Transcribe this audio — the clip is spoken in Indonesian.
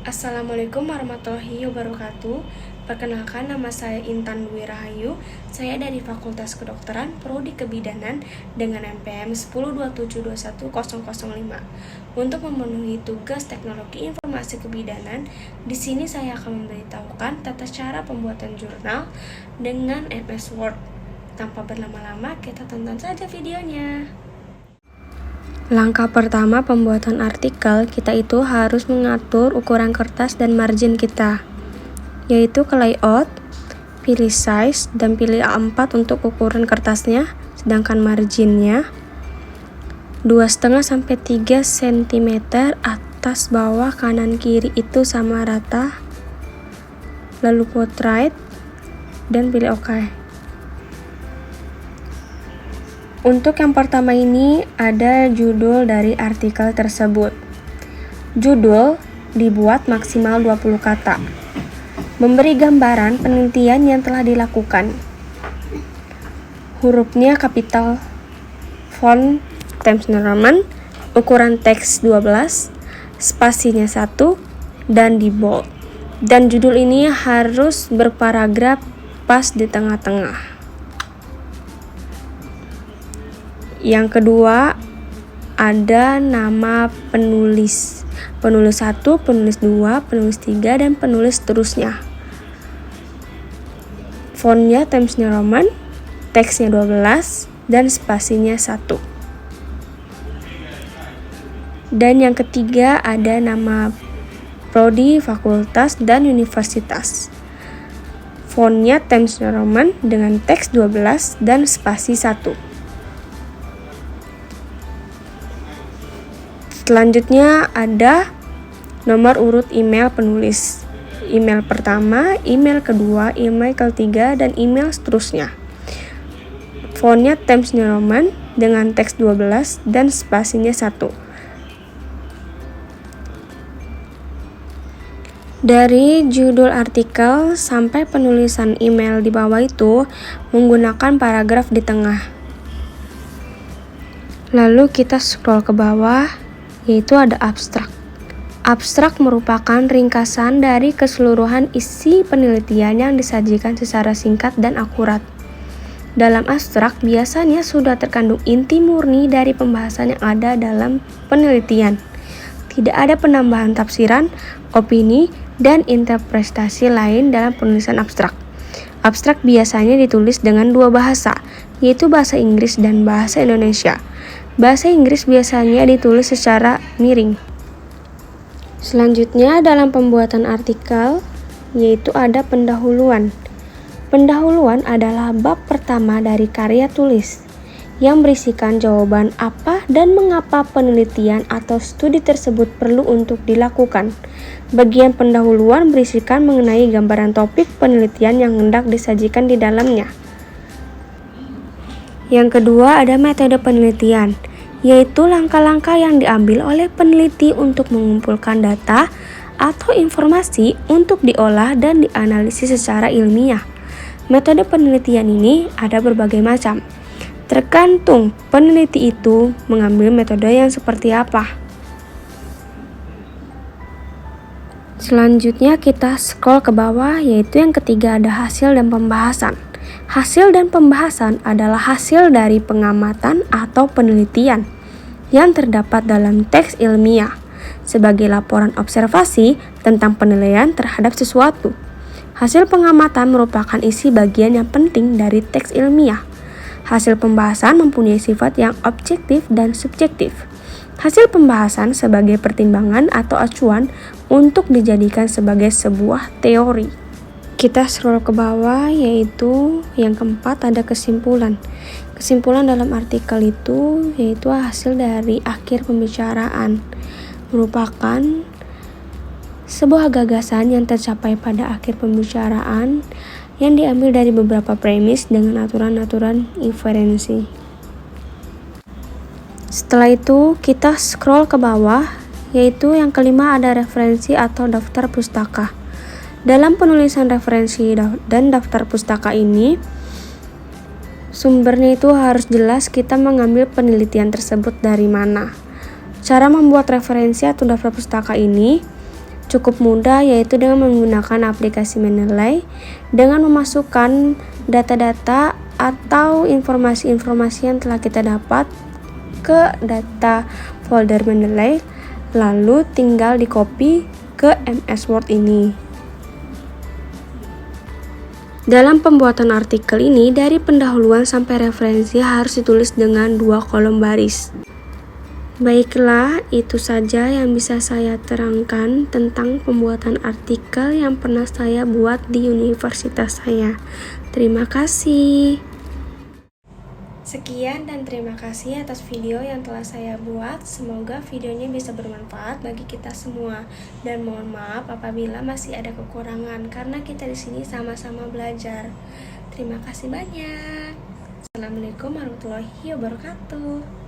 Assalamualaikum warahmatullahi wabarakatuh. Perkenalkan, nama saya Intan Dwi Rahayu. Saya dari Fakultas Kedokteran Prodi Kebidanan dengan NPM 102721005. Untuk memenuhi tugas Teknologi Informasi Kebidanan, di sini saya akan memberitahukan tata cara pembuatan jurnal dengan MS Word. Tanpa berlama-lama, kita tonton saja videonya. Langkah pertama pembuatan artikel, kita itu harus mengatur ukuran kertas dan margin kita, yaitu ke layout, pilih size, dan pilih A4 untuk ukuran kertasnya, sedangkan marginnya 2,5 sampai 3 cm atas bawah kanan kiri itu sama rata, lalu portrait, dan pilih OK. Untuk yang pertama ini ada judul dari artikel tersebut. Judul dibuat maksimal 20 kata. Memberi gambaran penelitian yang telah dilakukan. Hurufnya kapital, font Times New Roman, ukuran teks 12, spasinya 1, dan di bold. Dan judul ini harus berparagraf pas di tengah-tengah. Yang kedua, ada nama penulis. Penulis 1, penulis 2, penulis 3, dan penulis seterusnya. Fontnya Times New Roman, teksnya 12, dan spasinya 1. Dan yang ketiga, ada nama prodi, fakultas, dan universitas. Fontnya Times New Roman dengan teks 12 dan spasi 1. Selanjutnya ada nomor urut email penulis. Email pertama, email kedua, email ketiga, dan email seterusnya. Fontnya Times New Roman dengan teks 12 dan spasinya 1. Dari judul artikel sampai penulisan email di bawah itu menggunakan paragraf di tengah. Lalu kita scroll ke bawah, yaitu ada abstrak. Abstrak merupakan ringkasan dari keseluruhan isi penelitian yang disajikan secara singkat dan akurat. Dalam abstrak biasanya sudah terkandung inti murni dari pembahasan yang ada dalam penelitian. Tidak ada penambahan tafsiran, opini, dan interpretasi lain dalam penulisan abstrak. Abstrak biasanya ditulis dengan dua bahasa, yaitu bahasa Inggris dan bahasa Indonesia. Bahasa Inggris biasanya ditulis secara miring. Selanjutnya dalam pembuatan artikel, yaitu ada pendahuluan. Pendahuluan adalah bab pertama dari karya tulis, yang berisikan jawaban apa dan mengapa penelitian atau studi tersebut perlu untuk dilakukan. Bagian pendahuluan berisikan mengenai gambaran topik penelitian yang hendak disajikan di dalamnya. Yang kedua ada metode penelitian, yaitu langkah-langkah yang diambil oleh peneliti untuk mengumpulkan data atau informasi untuk diolah dan dianalisis secara ilmiah. Metode penelitian ini ada berbagai macam. Tergantung peneliti itu mengambil metode yang seperti apa. Selanjutnya kita scroll ke bawah, yaitu yang ketiga ada hasil dan pembahasan. Hasil dan pembahasan adalah hasil dari pengamatan atau penelitian yang terdapat dalam teks ilmiah sebagai laporan observasi tentang penilaian terhadap sesuatu. Hasil pengamatan merupakan isi bagian yang penting dari teks ilmiah. Hasil pembahasan mempunyai sifat yang objektif dan subjektif. Hasil pembahasan sebagai pertimbangan atau acuan untuk dijadikan sebagai sebuah teori. Kita scroll ke bawah, yaitu yang keempat ada kesimpulan. Kesimpulan dalam artikel itu yaitu hasil dari akhir pembicaraan. Merupakan sebuah gagasan yang tercapai pada akhir pembicaraan yang diambil dari beberapa premis dengan aturan-aturan inferensi. Setelah itu kita scroll ke bawah, yaitu yang kelima ada referensi atau daftar pustaka. Dalam penulisan referensi dan daftar pustaka ini, sumbernya itu harus jelas kita mengambil penelitian tersebut dari mana. Cara membuat referensi atau daftar pustaka ini cukup mudah, yaitu dengan menggunakan aplikasi Mendeley dengan memasukkan data-data atau informasi-informasi yang telah kita dapat ke data folder Mendeley, lalu tinggal di copy ke MS Word ini. Dalam pembuatan artikel ini, dari pendahuluan sampai referensi harus ditulis dengan 2 kolom baris. Baiklah, itu saja yang bisa saya terangkan tentang pembuatan artikel yang pernah saya buat di universitas saya. Terima kasih. Sekian dan terima kasih atas video yang telah saya buat. Semoga videonya bisa bermanfaat bagi kita semua. Dan mohon maaf apabila masih ada kekurangan karena kita di sini sama-sama belajar. Terima kasih banyak. Assalamualaikum warahmatullahi wabarakatuh.